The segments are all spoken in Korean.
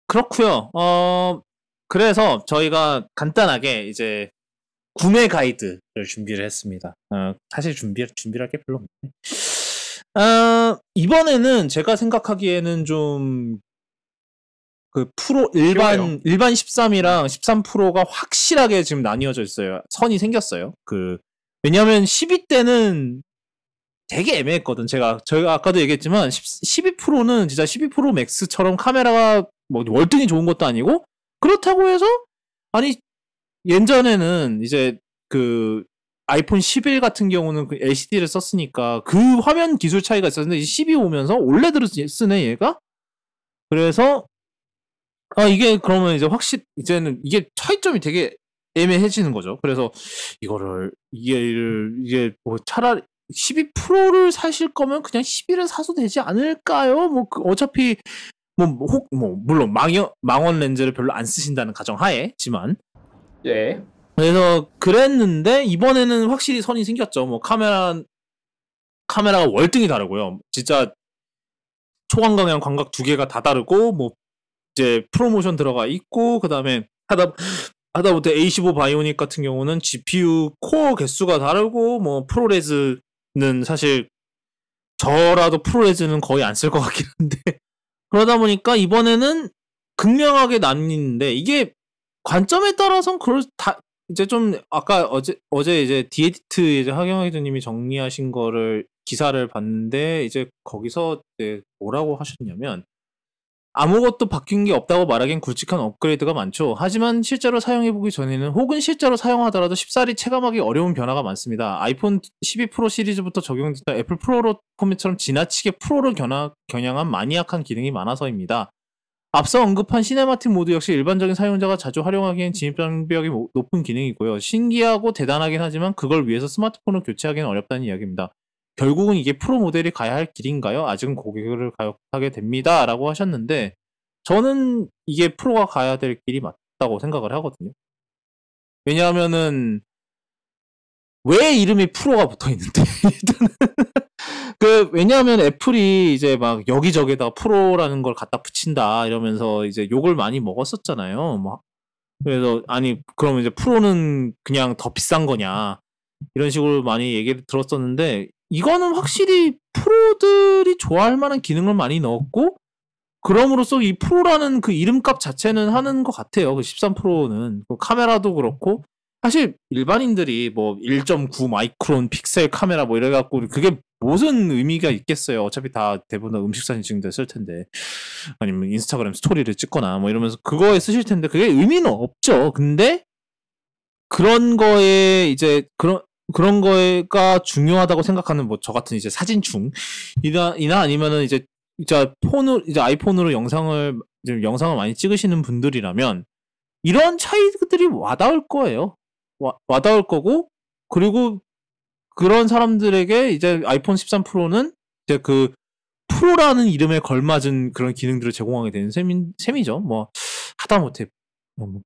그렇고요. 그래서 저희가 간단하게 이제 구매 가이드를 준비를 했습니다. 사실 준비할 게 별로 없네. 이번에는 제가 생각하기에는 좀 그 프로 일반 13이랑 13 프로가 확실하게 지금 나뉘어져 있어요. 선이 생겼어요. 왜냐하면 12 때는 되게 애매했거든. 저희가 아까도 얘기했지만 12 프로는 진짜 12 프로 맥스처럼 카메라가 뭐 월등히 좋은 것도 아니고, 그렇다고 해서 아니 예전에는 이제 그 아이폰 11 같은 경우는 그 LCD를 썼으니까 그 화면 기술 차이가 있었는데, 이제 12 오면서 올레드를 쓰네 얘가. 그래서 이게 그러면 이제 이제는 이게 차이점이 되게 애매해지는 거죠. 그래서 이게 뭐 차라리 12 프로를 사실 거면 그냥 11을 사도 되지 않을까요? 뭐 어차피 물론 망원 렌즈를 별로 안 쓰신다는 가정하에지만, 예. 그래서 그랬는데 이번에는 확실히 선이 생겼죠. 뭐 카메라가 월등히 다르고요. 진짜 초광각이랑 광각 두 개가 다 다르고, 뭐 이제 프로모션 들어가 있고, 그다음에 하다못해 A15 바이오닉 같은 경우는 GPU 코어 개수가 다르고, 뭐 프로레즈는 사실 저라도 프로레즈는 거의 안 쓸 것 같긴 한데 그러다 보니까 이번에는 극명하게 나뉘는데, 이게 관점에 따라서는 이제 좀 아까 어제 이제 디에디트 이제 하경영 기자님이 정리하신 거를 기사를 봤는데, 이제 거기서 뭐라고 하셨냐면, 아무것도 바뀐 게 없다고 말하기엔 굵직한 업그레이드가 많죠. 하지만 실제로 사용해보기 전에는, 혹은 실제로 사용하더라도 쉽사리 체감하기 어려운 변화가 많습니다. 아이폰 12 프로 시리즈부터 적용됐던 애플 프로 포맷처럼 지나치게 프로를 겨냥한 마니악한 기능이 많아서입니다. 앞서 언급한 시네마틱 모드 역시 일반적인 사용자가 자주 활용하기엔 진입 장벽이 높은 기능이고요. 신기하고 대단하긴 하지만 그걸 위해서 스마트폰을 교체하기는 어렵다는 이야기입니다. 결국은 이게 프로 모델이 가야 할 길인가요? 아직은 고객을 가역하게 됩니다. 라고 하셨는데, 저는 이게 프로가 가야 될 길이 맞다고 생각을 하거든요. 왜냐하면은 왜 이름이 프로가 붙어있는데 왜냐하면 애플이 이제 막 여기저기다 프로라는 걸 갖다 붙인다 이러면서 이제 욕을 많이 먹었었잖아요. 뭐 그래서 그러면 이제 프로는 그냥 더 비싼 거냐 이런 식으로 많이 얘기를 들었었는데, 이거는 확실히 프로들이 좋아할 만한 기능을 많이 넣었고, 그럼으로써 이 프로라는 그 이름값 자체는 하는 것 같아요. 그 13 프로는 카메라도 그렇고, 사실 일반인들이 뭐 1.9 마이크론 픽셀 카메라 뭐 이래갖고 그게 무슨 의미가 있겠어요. 어차피 다 대부분 음식 사진 찍는데 쓸 텐데, 아니면 인스타그램 스토리를 찍거나 뭐 이러면서 그거에 쓰실 텐데 그게 의미는 없죠. 근데 그런 거에 이제 그런 거가 중요하다고 생각하는 뭐 저 같은 이제 사진충이나 아니면은 이제 아이폰으로 영상을 많이 찍으시는 분들이라면 이런 차이들이 와닿을 거예요. 와닿을 거고, 그리고 그런 사람들에게 이제 아이폰 13 프로는 이제 그 프로라는 이름에 걸맞은 그런 기능들을 제공하게 되는 셈이죠. 뭐 하다못해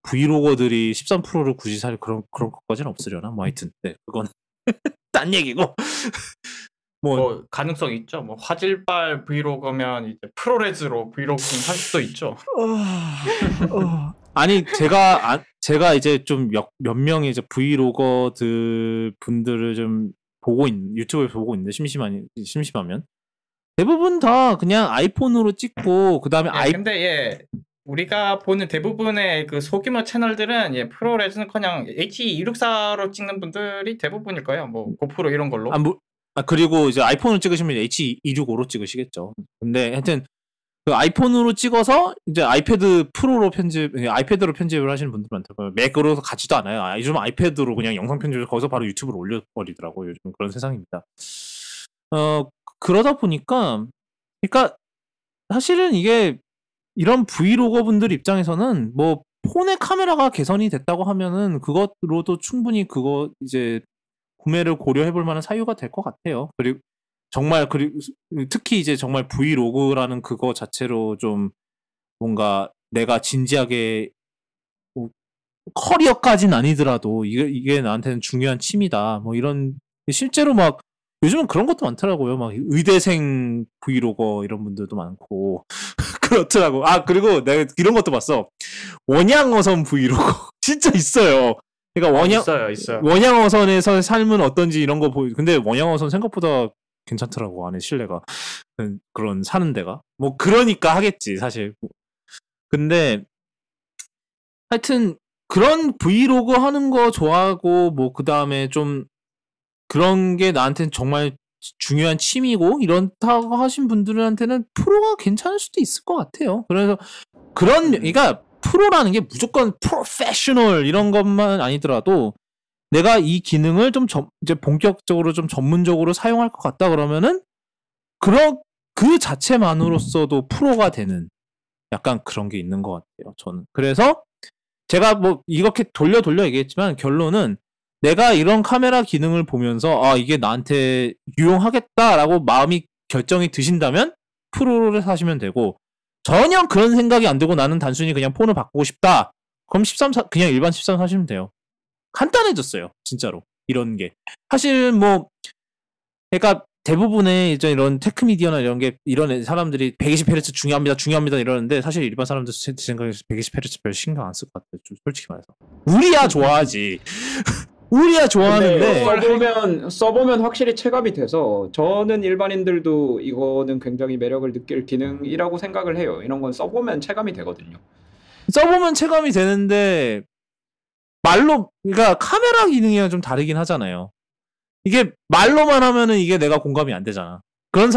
브이로거들이 13 프로를 굳이 살 그런 것까지는 없으려나. 뭐 하여튼 그건 딴 얘기고. 뭐 가능성이 있죠. 뭐 화질빨 브이로그면 이제 프로레즈로 브이로그는 할 수도 있죠. 아니 제가 이제 좀 몇 명의 이제 브이로거들 분들을 좀 유튜브에 보고 있는데, 심심하면 대부분 다 그냥 아이폰으로 찍고, 그다음에 근데 우리가 보는 대부분의 그 소규모 채널들은 프로레즈는커녕 H264로 찍는 분들이 대부분일 거예요. 뭐 고프로 이런 걸로. 그리고 이제 아이폰으로 찍으시면 H265로 찍으시겠죠. 근데 하여튼 그 아이폰으로 찍어서 이제 아이패드로 편집을 하시는 분들 많더라고요. 맥으로 가지도 않아요. 요즘 아이패드로 그냥 영상 편집을 거기서 바로 유튜브로 올려버리더라고요. 요즘 그런 세상입니다. 그러다 보니까, 그러니까 사실은 이게 이런 브이로거 분들 입장에서는 뭐 폰의 카메라가 개선이 됐다고 하면은 그것으로도 충분히 그거 이제 구매를 고려해볼 만한 사유가 될 것 같아요. 그리고 특히 이제 정말 브이로그라는 그거 자체로 좀 뭔가 내가 진지하게 뭐 커리어까지는 아니더라도 이게 나한테는 중요한 취미다. 뭐 이런, 실제로 막 요즘은 그런 것도 많더라고요. 막 의대생 브이로거 이런 분들도 많고 그렇더라고. 아, 그리고 내가 이런 것도 봤어. 원양어선 브이로그. 진짜 있어요. 그러니까 있어요. 원양어선에서 삶은 어떤지 이런 거 근데 원양어선 생각보다 괜찮더라고. 안에 실내가. 그런 사는 데가. 뭐, 그러니까 하겠지, 사실. 근데, 하여튼, 그런 브이로그 하는 거 좋아하고, 뭐, 그 다음에 좀, 그런 게 나한테는 정말 중요한 취미고, 이렇다고 하신 분들한테는 프로가 괜찮을 수도 있을 것 같아요. 그래서, 그러니까, 프로라는 게 무조건 프로페셔널 이런 것만 아니더라도, 내가 이 기능을 좀 이제 본격적으로 좀 전문적으로 사용할 것 같다 그러면은, 그 자체만으로서도 프로가 되는 약간 그런 게 있는 것 같아요, 저는. 그래서 제가 뭐 이렇게 돌려 얘기했지만 결론은 내가 이런 카메라 기능을 보면서 아, 이게 나한테 유용하겠다라고 마음이 결정이 드신다면 프로를 사시면 되고 전혀 그런 생각이 안 들고 나는 단순히 그냥 폰을 바꾸고 싶다. 그럼 그냥 일반 13 사시면 돼요. 간단해졌어요, 진짜로. 이런 게. 사실 뭐 그러니까 대부분의 이제 이런 테크미디어나 이런 사람들이 120Hz 중요합니다 이러는데 사실 일반 사람들 제 생각에서 120Hz 별 신경 안 쓸 것 같아요. 좀 솔직히 말해서. 우리야 좋아하지. 우리야 좋아하는데 써보면 확실히 체감이 돼서 저는 일반인들도 이거는 굉장히 매력을 느낄 기능이라고 생각을 해요. 이런 건 써보면 체감이 되거든요. 써보면 체감이 되는데 말로 그러니까 카메라 기능이랑 좀 다르긴 하잖아요. 이게 말로만 하면은 이게 내가 공감이 안 되잖아. 그런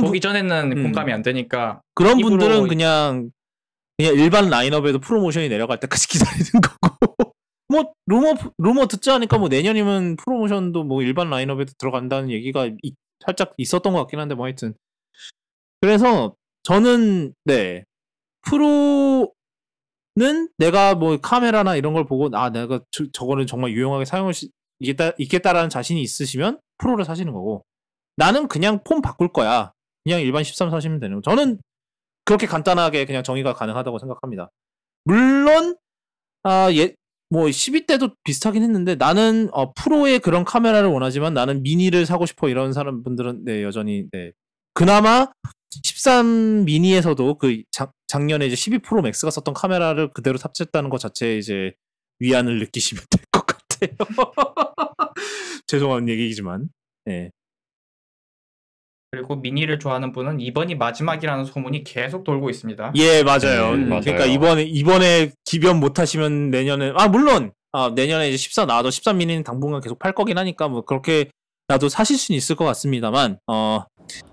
보기 전에는 공감이 안 되니까 그런 분들은 그냥 일반 라인업에도 프로모션이 내려갈 때까지 기다리는 거고. 뭐 루머 듣지 않으니까 뭐 내년이면 프로모션도 뭐 일반 라인업에도 들어간다는 얘기가 살짝 있었던 것 같긴 한데 뭐 하여튼. 그래서 저는 네. 프로는 내가 뭐 카메라나 이런 걸 보고 내가 저거는 정말 유용하게 사용할 수 있겠다라는 자신이 있으시면 프로를 사시는 거고 나는 그냥 폰 바꿀 거야. 그냥 일반 13 사시면 되는 거. 저는 그렇게 간단하게 그냥 정의가 가능하다고 생각합니다. 물론 뭐 12대도 비슷하긴 했는데 나는 프로의 그런 카메라를 원하지만 나는 미니를 사고 싶어 이런 사람분들은 네, 여전히 네. 그나마 13 미니에서도 그 작년에 이제 12 프로 맥스가 썼던 카메라를 그대로 탑재했다는 것 자체에 이제 위안을 느끼시면 될 것 같아요. 죄송한 얘기지만. 네. 그리고 미니를 좋아하는 분은 이번이 마지막이라는 소문이 계속 돌고 있습니다. 예, 맞아요. 맞아요. 그러니까 이번에 기변 못 하시면 내년에 물론 내년에 이제 14 나와도 13 미니는 당분간 계속 팔 거긴 하니까 뭐 그렇게라도 사실 수는 있을 것 같습니다만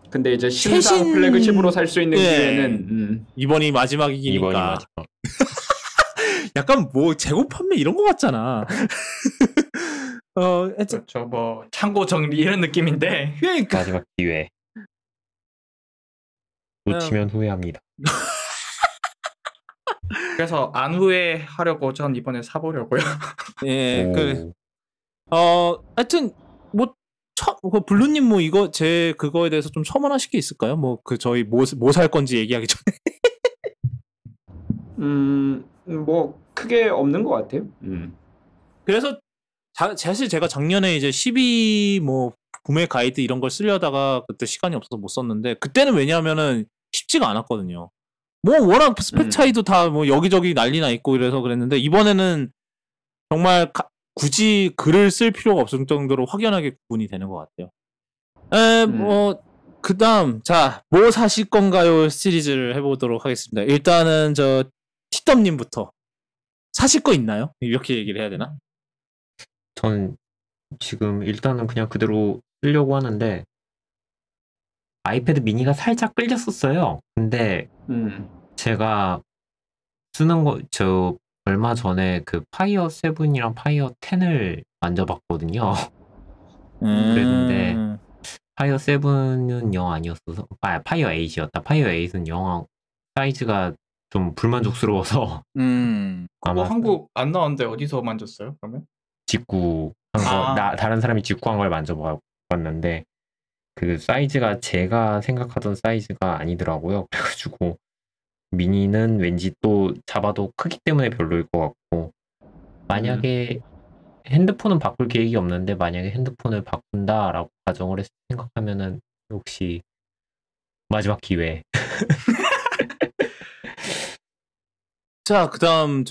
근데 이제 신상 플래그십으로 살 수 있는 기회는 이번이 마지막이니까. 이번이 마지막. 약간 뭐 재고 판매 이런 거 같잖아. 그렇죠. 뭐 창고 정리 이런 느낌인데. 그러니까. 마지막 기회. 놓치면 후회합니다. 그래서 안 후회하려고 전 이번에 사보려고요. 예, 하여튼 뭐 블루님 뭐 이거 그거에 대해서 좀 첨언하실 게 있을까요? 뭐 저희 뭐 살 건지 얘기하기 전에. 뭐 크게 없는 것 같아요. 그래서 사실 제가 작년에 이제 12 뭐 구매 가이드 이런 걸 쓰려다가 그때 시간이 없어서 못 썼는데 그때는 왜냐하면은 쉽지가 않았거든요. 뭐 워낙 스펙 차이도 다 뭐 여기저기 난리나 있고 이래서 그랬는데 이번에는 정말 굳이 글을 쓸 필요가 없을 정도로 확연하게 구분이 되는 것 같아요. 뭐 그다음 뭐 사실 건가요 시리즈를 해보도록 하겠습니다. 일단은 티덤님부터 사실 거 있나요? 이렇게 얘기를 해야 되나? 전 지금 일단은 그냥 그대로 쓰려고 하는데 아이패드 미니가 살짝 끌렸었어요. 근데 제가 쓰는 저 얼마 전에 그 파이어 7이랑 파이어 10을 만져봤거든요. 그랬는데 파이어 7은 영 아니었어서 파이어 8이었다. 파이어 8은 영 사이즈가 좀 불만족스러워서 그거 한국 안 나왔는데 어디서 만졌어요? 그러면? 직구한 거 다른 사람이 직구한 걸 만져봤는데 그 사이즈가 제가 생각하던 사이즈가 아니더라고요. 그래가지고 미니는 왠지 또 잡아도 크기 때문에 별로일 것 같고 만약에 핸드폰은 바꿀 계획이 없는데 만약에 핸드폰을 바꾼다라고 가정을 생각하면은 역시 마지막 기회. 자, 그다음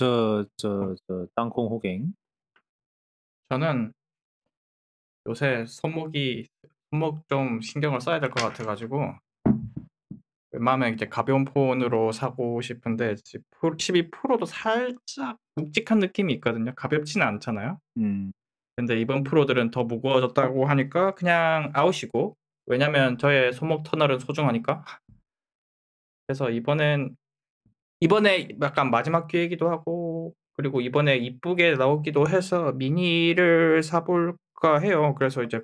땅콩 호갱. 저는 요새 손목 좀 신경을 써야 될 것 같아가지고 웬만하면 이제 가벼운 폰으로 사고 싶은데 12 프로도 살짝 묵직한 느낌이 있거든요. 가볍지는 않잖아요. 근데 이번 프로들은 더 무거워졌다고 하니까 그냥 아웃이고, 왜냐면 저의 손목 터널은 소중하니까. 그래서 이번에 약간 마지막 기회이기도 하고, 그리고 이번에 이쁘게 나오기도 해서 미니를 사볼까 해요. 그래서 이제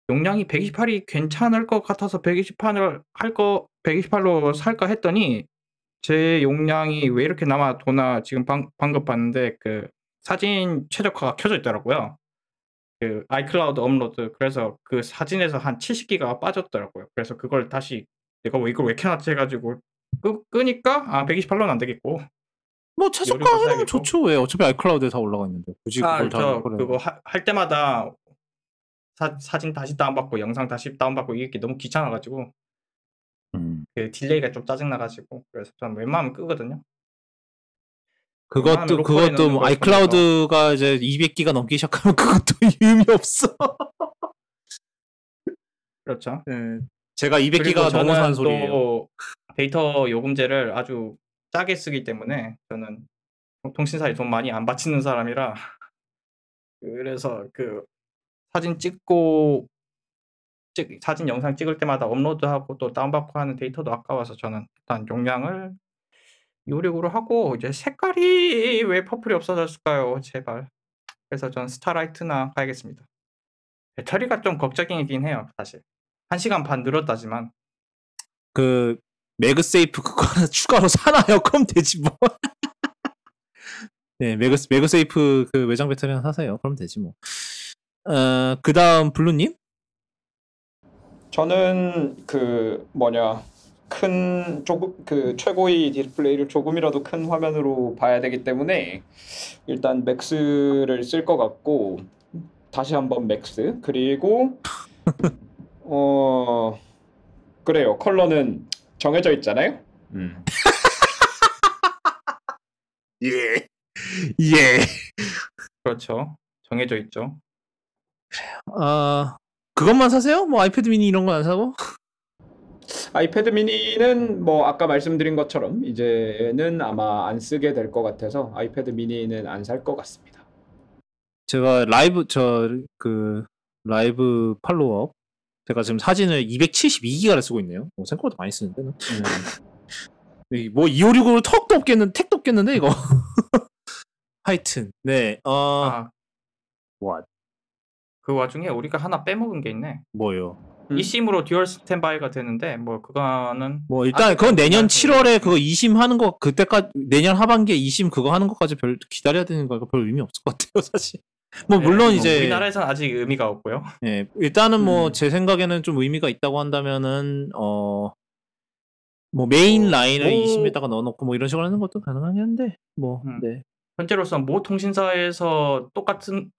용량이 128이 괜찮을 것 같아서 128로 살까 했더니 제 용량이 왜 이렇게 도나 지금 방금 봤는데 그 사진 최적화가 켜져 있더라고요. 그 아이클라우드 업로드. 그래서 그 사진에서 한 70기가가 빠졌더라고요. 그래서 그걸 다시 내가 이걸 왜 켜놨지 해가지고 끄니까 128로는 안 되겠고. 뭐 요리도 최저가는 사야겠고. 좋죠. 왜? 어차피 아이클라우드에 다 올라가 있는데 굳이 그걸 다 저 그래. 그거 할 때마다 사진 다시 다운받고 영상 다시 다운받고 이게 너무 귀찮아가지고 그 딜레이가 좀 짜증나가지고, 그래서 저는 웬만하면 끄거든요. 웬만하면 로컬에 그것도 넣는 뭐 걸 아이클라우드가 이제 200기가 넘기 시작하면 그것도 의미 없어. 그렇죠. 네. 제가 그리고 200기가 저는 넘어서 하는 소리예요. 또 데이터 요금제를 아주 짜게 쓰기 때문에 저는 통신사에 돈 많이 안 바치는 사람이라 그래서 그 사진 영상 찍을 때마다 업로드하고 또 다운받고 하는 데이터도 아까워서 저는 일단 용량을 256으로 하고, 이제 색깔이 왜 퍼플이 없어졌을까요? 제발. 그래서 전 스타라이트나 가야겠습니다. 배터리가 좀 걱정이긴 해요, 사실. 1시간 반 늘었다지만. 그 매그세이프 그거 하나 추가로 사나요? 그럼 되지 뭐. 네, 매그세이프 그 외장 배터리 하나 사세요. 그럼 되지 뭐. 그다음 블루님? 저는 그 최고의 디스플레이를 조금이라도 큰 화면으로 봐야 되기 때문에 일단 맥스를 쓸 것 같고, 다시 한번 맥스. 그리고 그래요. 컬러는 정해져 있잖아요. 예. 그렇죠. 정해져 있죠. 그것만 사세요? 뭐 아이패드 미니 이런 거 안 사고? 아이패드 미니는 뭐 아까 말씀드린 것처럼 이제는 아마 안 쓰게 될 것 같아서 아이패드 미니는 안 살 것 같습니다. 제가 라이브 팔로우업 제가 지금 사진을 272기가를 쓰고 있네요. 생각보다 많이 쓰는데. 뭐 2560으로 택도 없겠는데 이거. 하여튼 네. What? 그 와중에 우리가 하나 빼먹은 게 있네. 뭐요? eSIM으로 듀얼 스탠바이가 되는데 뭐 그거는 뭐 일단 그건 내년 7월에 그거 2심 하는 거, 그때까지 내년 하반기에 2심 그거 하는 것까지 별 기다려야 되는 거가 별 의미 없을 것 같아요, 사실. 뭐 물론 이제 우리나라에서는 아직 의미가 없고요. 예, 일단은 뭐 제 생각에는 좀 의미가 있다고 한다면은 뭐 메인 라인을 2심에다가 넣어놓고 뭐 이런 식으로 하는 것도 가능하긴 한데 뭐 네. 현재로서는 모 통신사에서 똑같은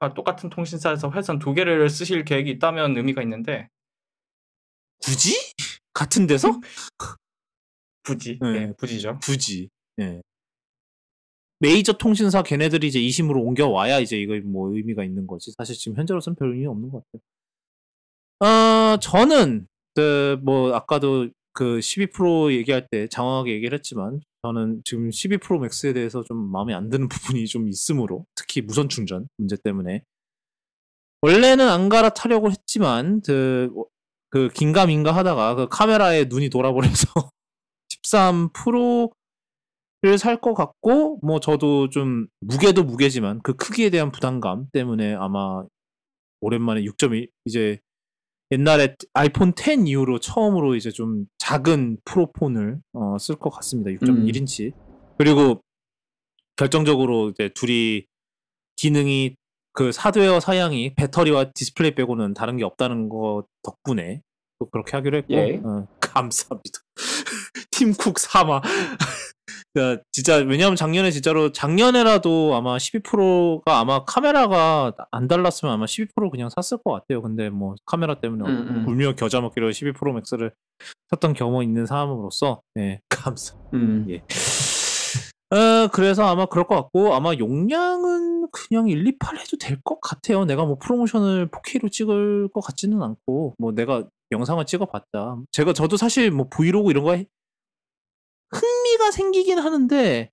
통신사에서 회선 2개를 쓰실 계획이 있다면 의미가 있는데, 굳이? 같은 데서? 굳이. 네. 네, 굳이죠. 굳이. 예. 메이저 통신사 걔네들이 이제 2심으로 옮겨와야 이제 이거 뭐 의미가 있는 거지. 사실 지금 현재로서는 별 의미 없는 것 같아요. 저는 뭐 아까도 그 12 프로 얘기할 때 장황하게 얘기를 했지만, 저는 지금 12 프로 맥스에 대해서 좀 마음에 안 드는 부분이 좀 있으므로, 특히 무선 충전 문제 때문에 원래는 안 갈아타려고 했지만 그 긴가민가 하다가 그 카메라에 눈이 돌아버려서 13 프로를 살 것 같고, 뭐 저도 좀 무게도 무게지만 그 크기에 대한 부담감 때문에 아마 오랜만에 6.1 이제 옛날에 아이폰 10 이후로 처음으로 이제 좀 작은 프로폰을 쓸 것 같습니다. 6.1인치. 그리고 결정적으로 이제 둘이 기능이 그 하드웨어 사양이 배터리와 디스플레이 빼고는 다른 게 없다는 거 덕분에 또 그렇게 하기로 했고, 예. 감사합니다. 팀쿡 사마. 진짜 왜냐면 작년에라도 아마 12 프로가 아마 카메라가 안 달랐으면 아마 12 프로 그냥 샀을 것 같아요. 근데 뭐 카메라 때문에 울며 겨자 먹기로 12 프로 맥스를 샀던 경험이 있는 사람으로서 네, 감사. 예. 그래서 아마 그럴 것 같고 아마 용량은 그냥 128 해도 될 것 같아요. 내가 뭐 프로모션을 4K로 찍을 것 같지는 않고 뭐 내가 영상을 찍어봤자 저도 사실 뭐 브이로그 이런 거에 흥미가 생기긴 하는데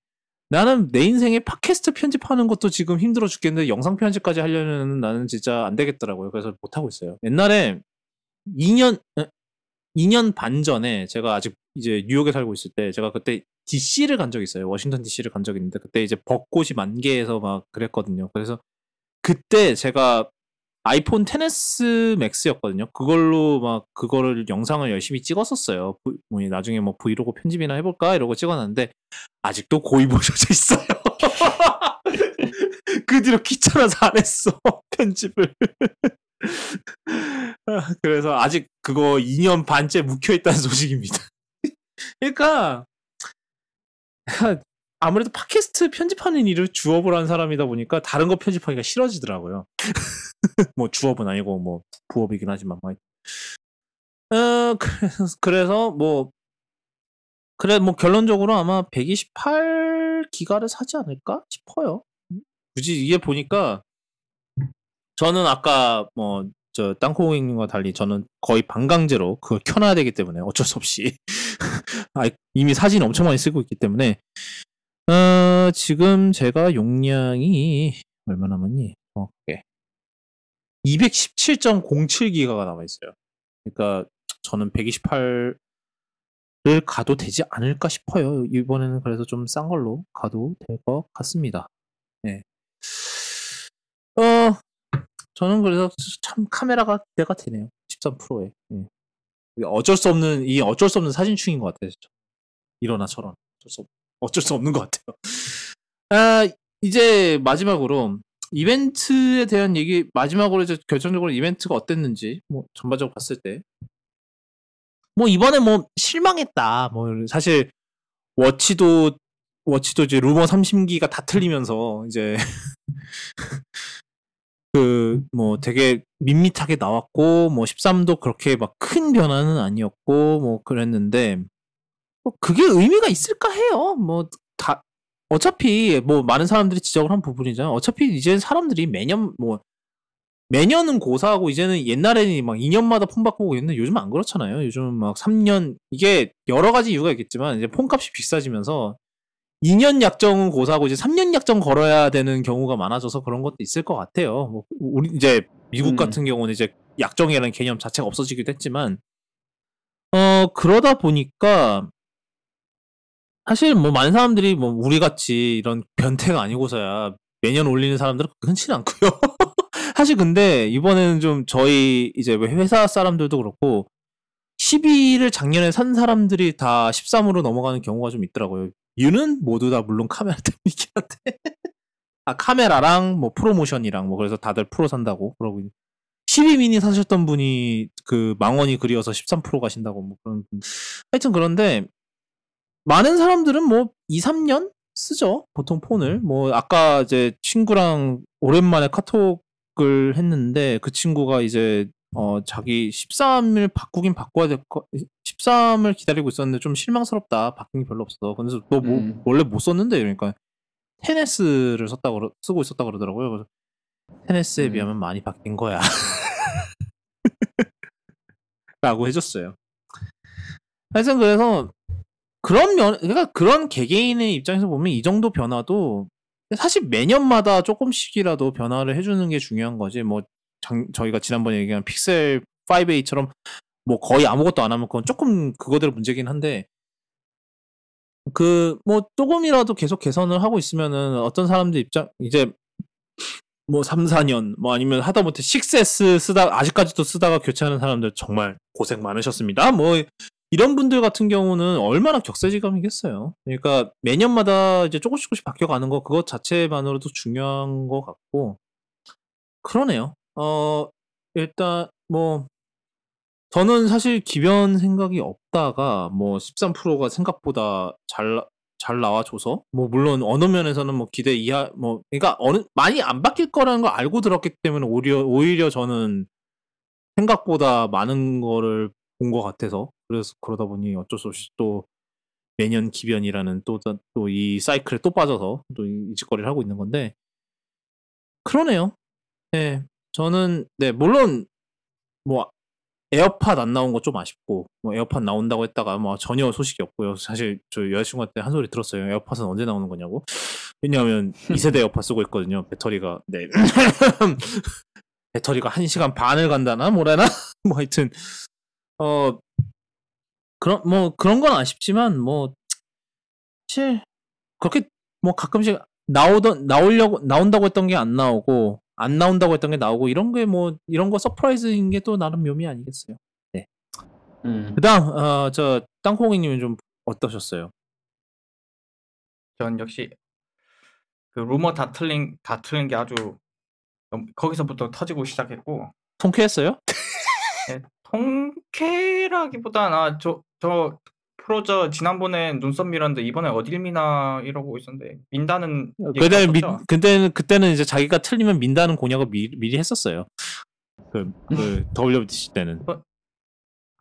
나는 내 인생에 팟캐스트 편집하는 것도 지금 힘들어 죽겠는데 영상 편집까지 하려면 나는 진짜 안 되겠더라고요. 그래서 못 하고 있어요. 옛날에 2년 반 전에 제가 아직 이제 뉴욕에 살고 있을 때 제가 그때 DC를 간 적이 있어요. 워싱턴 DC를 간 적이 있는데 그때 이제 벚꽃이 만개해서 막 그랬거든요. 그래서 그때 제가 아이폰 XS 맥스였거든요. 그걸로 막 그거를 영상을 열심히 찍었었어요. 나중에 뭐 브이로그 편집이나 해볼까 이러고 찍어놨는데 아직도 고이 버려져 있어요. 그 뒤로 귀찮아서 안 했어 편집을. 그래서 아직 그거 2년 반째 묵혀있다는 소식입니다. 그러니까 아무래도 팟캐스트 편집하는 일을 주업을 한 사람이다 보니까 다른 거 편집하기가 싫어지더라고요. 뭐 주업은 아니고 뭐 부업이긴 하지만 그래서 뭐 결론적으로 아마 128기가를 사지 않을까 싶어요. 굳이 이게 보니까 저는 아까 뭐 저 땅콩님과 달리 저는 거의 반강제로 그걸 켜놔야 되기 때문에 어쩔 수 없이 이미 사진 엄청 많이 쓰고 있기 때문에 지금 제가 용량이 얼마 남았니? 오케이. 217.07기가가 남아있어요. 그러니까 저는 128을 가도 되지 않을까 싶어요. 이번에는 그래서 좀 싼 걸로 가도 될 것 같습니다. 네. 저는 그래서 참 카메라가 기대가 되네요. 13%에. 네. 어쩔 수 없는 사진충인 것 같아요. 진짜. 이러나 저러나 어쩔 수 없는 것 같아요. 이제 마지막으로 이벤트에 대한 얘기 마지막으로 이제 결정적으로 이벤트가 어땠는지 뭐 전반적으로 봤을 때 뭐 이번에 뭐 실망했다. 뭐 사실 워치도 이제 루머 30기가 다 틀리면서 이제 뭐 되게 밋밋하게 나왔고 뭐 13도 그렇게 막 큰 변화는 아니었고 뭐 그랬는데 뭐 그게 의미가 있을까 해요. 뭐 다 어차피 뭐 많은 사람들이 지적을 한 부분이잖아요. 어차피 이제 사람들이 매년은 고사하고 이제는 옛날에는 막 2년마다 폰 바꾸고 있는데 요즘은 안 그렇잖아요. 요즘은 막 3년 이게 여러 가지 이유가 있겠지만 이제 폰값이 비싸지면서 2년 약정은 고사하고 이제 3년 약정 걸어야 되는 경우가 많아져서 그런 것도 있을 것 같아요. 뭐 우리 이제 미국 같은 경우는 이제 약정이라는 개념 자체가 없어지기도 했지만 그러다 보니까 사실 뭐 많은 사람들이 뭐 우리 같이 이런 변태가 아니고서야 매년 올리는 사람들은 흔치는 않고요. 사실 근데 이번에는 좀 저희 이제 회사 사람들도 그렇고 12를 작년에 산 사람들이 다 13으로 넘어가는 경우가 좀 있더라고요. 이유는 모두 다 물론 카메라 때문이긴 한데 카메라랑 뭐 프로모션이랑 뭐 그래서 다들 프로 산다고 그러고 12 미니 사셨던 분이 그 망원이 그리워서 13% 가신다고 뭐 그런 하여튼 그런데 많은 사람들은 뭐 2, 3년 쓰죠. 보통 폰을. 뭐 아까 이제 친구랑 오랜만에 카톡을 했는데 그 친구가 이제 자기 13을 바꾸긴 바꿔야 될 거 13을 기다리고 있었는데 좀 실망스럽다. 바뀐 게 별로 없어. 그래서 너 뭐 원래 못 썼는데 그러니까 10S를 쓰고 있었다 그러더라고요. 그래서 10S에 비하면 많이 바뀐 거야. 라고 해줬어요. 하여튼 그래서 그러니까 그런 개개인의 입장에서 보면 이 정도 변화도 사실 매년마다 조금씩이라도 변화를 해주는 게 중요한 거지. 뭐 저희가 지난번에 얘기한 픽셀 5a처럼 뭐 거의 아무것도 안 하면 그건 조금 그거대로 문제긴 한데 뭐 조금이라도 계속 개선을 하고 있으면은 어떤 사람들 입장 이제 뭐 3, 4년 뭐 아니면 하다못해 6S 아직까지도 쓰다가 교체하는 사람들 정말 고생 많으셨습니다. 뭐 이런 분들 같은 경우는 얼마나 격세지감이겠어요. 그러니까 매년마다 이제 조금씩 바뀌어가는 거 그것 자체만으로도 중요한 것 같고 그러네요. 일단 뭐 저는 사실 기변 생각이 없다가 뭐 13%가 생각보다 잘 나와줘서 뭐 물론 어느 면에서는 뭐 기대 이하 뭐 그러니까 많이 안 바뀔 거라는 걸 알고 들었기 때문에 오히려 저는 생각보다 많은 거를 본 것 같아서 그래서 그러다 보니 어쩔 수 없이 또 매년 기변이라는 또 이 사이클에 또 빠져서 또 이 짓거리를 하고 있는 건데 그러네요. 네, 저는 네 물론 뭐 에어팟 안 나온 거 좀 아쉽고 뭐 에어팟 나온다고 했다가 뭐 전혀 소식이 없고요. 사실 저 여자친구한테 한 소리 들었어요. 에어팟은 언제 나오는 거냐고. 왜냐하면 2세대 에어팟 쓰고 있거든요. 배터리가 네 배터리가 1시간 반을 간다나 뭐라나 뭐 하여튼 그런 건 아쉽지만 뭐 사실 그렇게 뭐 가끔씩 나온다고 했던 게 안 나오고 안 나온다고 했던 게 나오고 이런 게 뭐 이런 거 서프라이즈인 게 또 나름 묘미 아니겠어요. 네. 그다음 저 땅콩이님은 좀 어떠셨어요? 전 역시 그 루머 다 틀린 게 아주 거기서부터 터지고 시작했고 통쾌했어요? 네, 통쾌라기보단 저 프로저 지난번에 눈썹 밀었는데 이번에 어딜 미나 이러고 있었는데 민다는 얘기가 그때는 이제 자기가 틀리면 민다는 공약을 미리 했었어요. 그 WWDC 때는.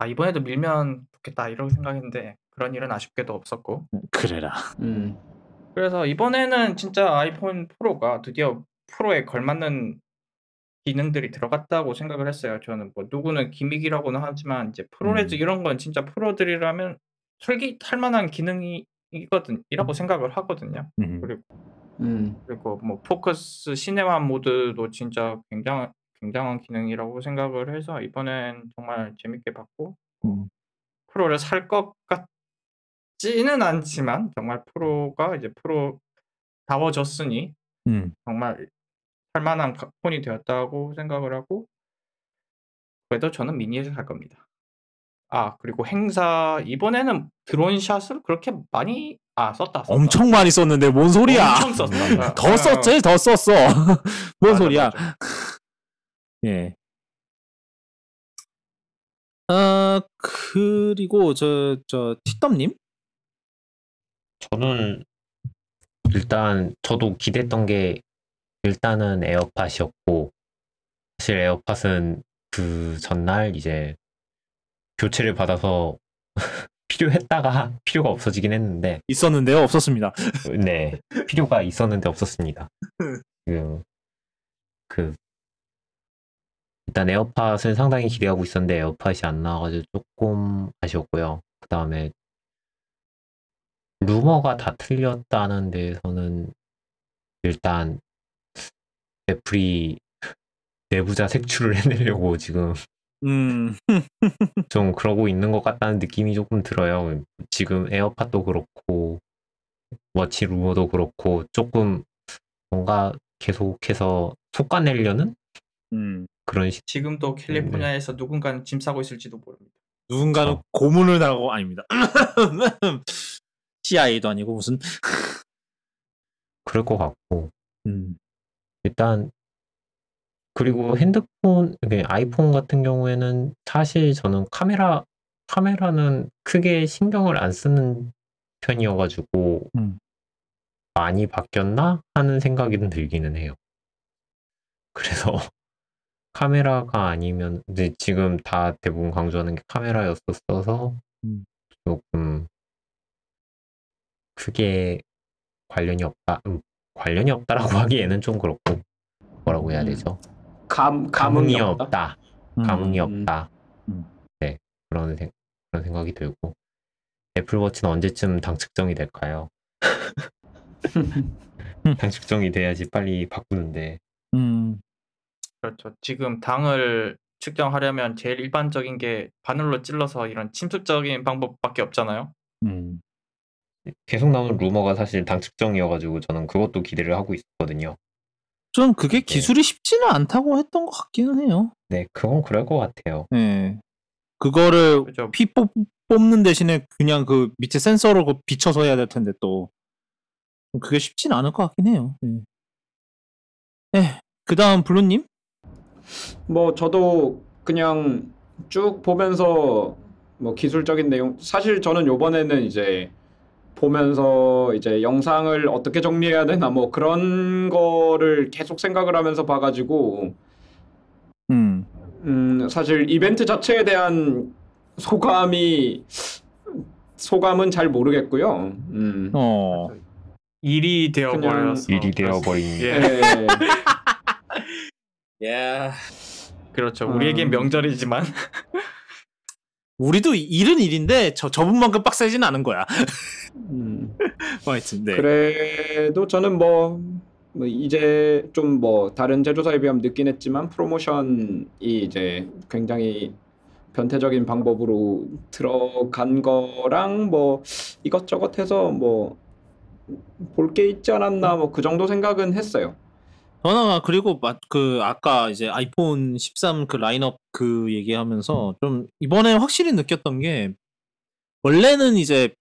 이번에도 밀면 좋겠다 이런 생각했는데 그런 일은 아쉽게도 없었고. 그래라. 그래서 이번에는 진짜 아이폰 프로가 드디어 프로에 걸맞는 기능들이 들어갔다고 생각을 했어요. 저는 뭐 누구는 기믹이라고는 하지만 이제 프로레즈 이런 건 진짜 프로들이라면 솔깃할 만한 기능이라고 생각을 하거든요. 그리고 뭐 포커스 시네마 모드도 진짜 굉장한 기능이라고 생각을 해서 이번엔 정말 재밌게 봤고 프로를 살 것 같지는 않지만 정말 프로가 이제 프로다워졌으니 정말 할 만한 폰이 되었다고 생각을 하고 그래도 저는 미니에서 살 겁니다. 그리고 행사 이번에는 드론샷을 그렇게 많이 썼다. 엄청 많이 썼는데 뭔 소리야? 엄청 썼다. 더 썼지? 더 썼어. 뭔 소리야? 맞아. 예. 그리고 저 티덤님? 저는 일단 저도 기대했던 게 일단은 에어팟이었고 사실 에어팟은 그 전날 이제 교체를 받아서 필요했다가 필요가 없어지긴 했는데 있었는데요? 없었습니다. 네, 필요가 있었는데 없었습니다. 일단 에어팟은 상당히 기대하고 있었는데 에어팟이 안 나와가지고 조금 아쉬웠고요. 그 다음에 루머가 다 틀렸다는 데에서는 일단 애플이 내부자 색출을 해내려고 지금 좀 그러고 있는 것 같다는 느낌이 조금 들어요. 지금 에어팟도 그렇고 워치 루머도 그렇고 조금 뭔가 계속해서 속아내려는 그런 지금도 캘리포니아에서 누군가는 짐 싸고 있을지도 모릅니다. 누군가는 고문을 당하고 아닙니다. CIA도 아니고 무슨 그럴 것 같고 일단 그리고 핸드폰, 아이폰 같은 경우에는 사실 저는 카메라는 크게 신경을 안 쓰는 편이어가지고 많이 바뀌었나 하는 생각이 들기는 해요. 그래서 카메라가 아니면 이제 지금 다 대부분 강조하는 게 카메라였었어서 조금 크게 관련이 없다라고 하기에는 좀 그렇고 뭐라고 해야 되죠? 감흥이 없다. 감흥이 없다. 네, 그런 생각이 들고 애플워치는 언제쯤 당 측정이 될까요? 당 측정이 돼야지 빨리 바꾸는데. 그렇죠. 지금 당을 측정하려면 제일 일반적인 게 바늘로 찔러서 이런 침투적인 방법밖에 없잖아요. 계속 나오는 루머가 사실 당 측정이어가지고 저는 그것도 기대를 하고 있었거든요. 좀 그게 기술이 쉽지는 않다고 했던 것 같기는 해요. 네, 그건 그럴 것 같아요. 네, 그거를 그렇죠. 피 뽑는 대신에 그냥 그 밑에 센서로 비춰서 해야 될 텐데 또 그게 쉽지는 않을 것 같긴 해요. 네, 그다음 블루님? 뭐 저도 그냥 쭉 보면서 뭐 기술적인 내용 사실 저는 요번에는 이제 보면서 이제 영상을 어떻게 정리해야 되나 뭐 그런 거를 계속 생각을 하면서 봐가지고 사실 이벤트 자체에 대한 소감이 소감은 잘 모르겠고요. 일이 되어버렸어. 일이 되어버린. 예. 네. 예. 그렇죠. 우리에겐 명절이지만 우리도 일은 일인데 저분만큼 빡세지는 않은 거야. 하여튼 네. 그래도 저는 뭐 이제 좀 뭐 다른 제조사에 비하면 늦긴 했지만 프로모션이 이제 굉장히 변태적인 방법으로 들어간 거랑 뭐 이것저것 해서 뭐 볼 게 있지 않았나 뭐 그 정도 생각은 했어요. 그리고 그 아까 이제 아이폰 13 그 라인업 그 얘기하면서 좀 이번에 확실히 느꼈던 게 원래는 이제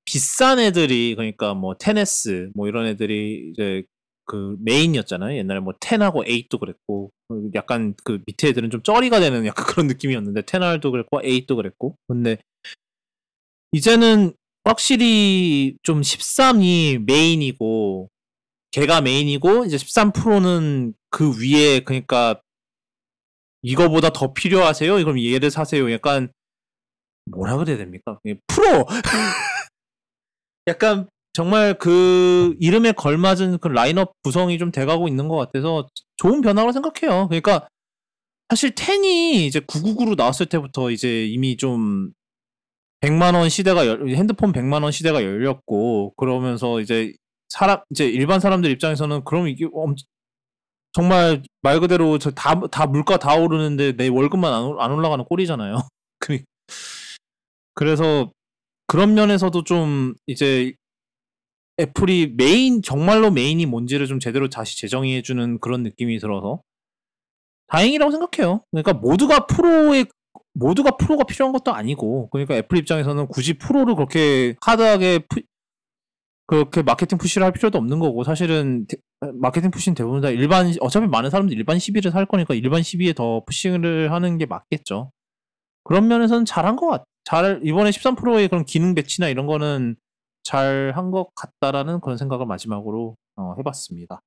비싼 애들이 그러니까 뭐 10S 뭐 이런 애들이 이제 그 메인이었잖아요. 옛날에 뭐 10하고 8도 그랬고 약간 그 밑에 애들은 좀 쩌리가 되는 약간 그런 느낌이었는데 10R도 그랬고 8도 그랬고 근데 이제는 확실히 좀 13이 메인이고 걔가 메인이고 이제 13 프로는 그 위에 그러니까 이거보다 더 필요하세요? 그럼 얘를 사세요. 약간 뭐라 그래야 됩니까? 프로 약간 정말 그 이름에 걸맞은 그 라인업 구성이 좀 돼가고 있는 것 같아서 좋은 변화라고 생각해요. 그러니까 사실 10이 이제 999로 나왔을 때부터 이제 이미 좀 100만 원 시대가 핸드폰 100만 원 시대가 열렸고 그러면서 이제 이제 일반 사람들 입장에서는 그럼 이게 정말 말 그대로 다 물가 다 오르는데 내 월급만 안 올라가는 꼴이잖아요. 그래서 그런 면에서도 좀 이제 애플이 정말로 메인이 뭔지를 좀 제대로 다시 재정의해주는 그런 느낌이 들어서 다행이라고 생각해요. 그러니까 모두가 프로가 필요한 것도 아니고 그러니까 애플 입장에서는 굳이 프로를 그렇게 하드하게 그렇게 마케팅 푸시를 할 필요도 없는 거고 사실은 마케팅 푸시는 대부분 다 어차피 많은 사람들이 일반 12를 살 거니까 일반 12에 더 푸싱을 하는 게 맞겠죠. 그런 면에서는 잘한 것 같아. 이번에 13 프로의 그런 기능 배치나 이런 거는 잘 한 것 같다라는 그런 생각을 마지막으로 해봤습니다.